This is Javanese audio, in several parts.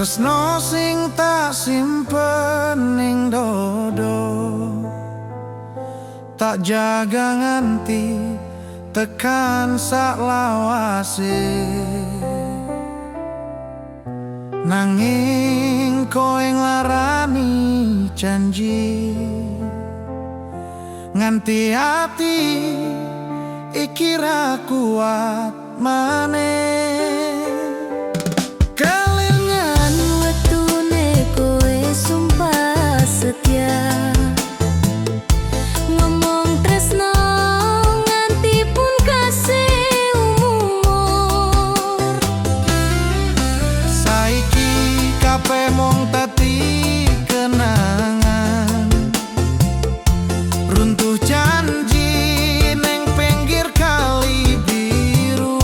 Tresno sing tak simpen ning dodo, tak jaga nganti tekan sak lawase. Nanging kowe nglarani janji, nganti ati iki ra kuat maneh. Kelingan wektune kowe sumpah setia, ngomong tresno nganti pun kasih umur. Saiki kabeh mung dadi kenangan, runtuh janji ning pinggir kali biru.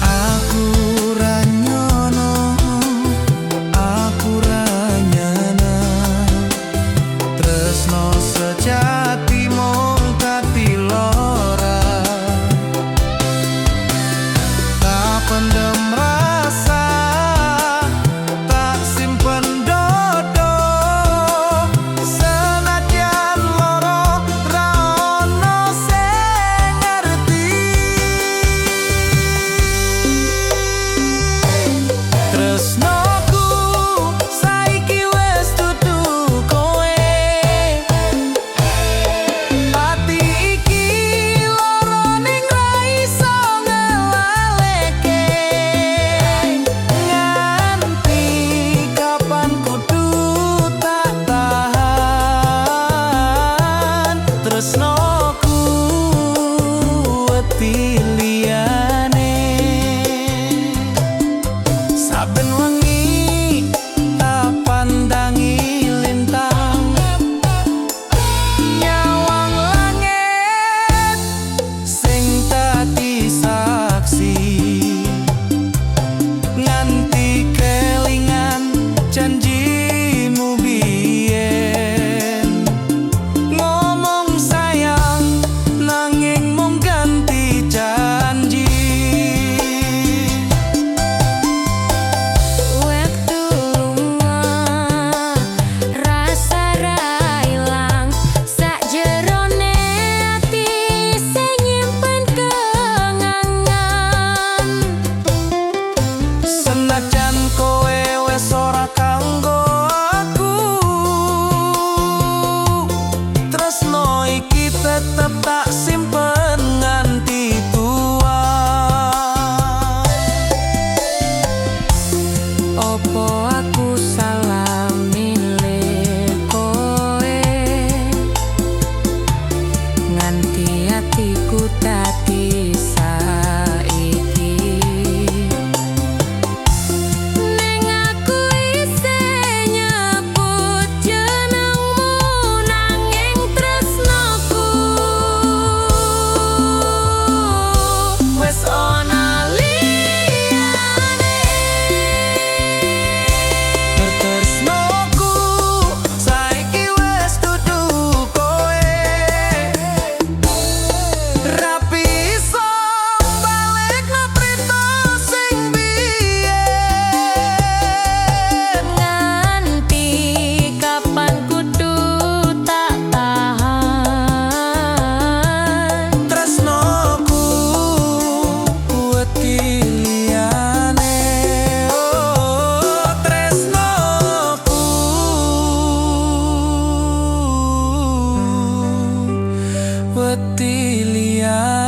Aku ra nyono, aku ra nyana, tresno sejati mung dadi lora. Tak pendem rasa, tak simpen dodo, senajan loro ra ono sing ngerti. Tresnoku saiki wis dudu kowe, ati iki loro ning ra iso ngelaleke. Nganti kapan kudu tak tahan, tresnoku wedi liyane. Saben wengi tak pandangi lintang, nyawang langit sing dadi saksi. Nganti kelingan janjimu biyen, ngomong sayang nanging mung ganti janji. Wektu lunga rasa ra ilang, sakjerone ati sing nyimpen kenangan. Senajan kowe wis ora kanggo aku, tresno iki tetep tak simpen nganti tua. Opo aku salah milih kowe, nganti atiku dadi saiki. Ning aku isih nyebut jenengmu, nanging tresnoku wis ana liyane. Tresnoku saiki wis dudu kowe, rapi iso balekno crita sing biyen. Nganti kapan kudu tak tahan, Tresnoku wedi liyane. Oh, tresnoku wedi liyane.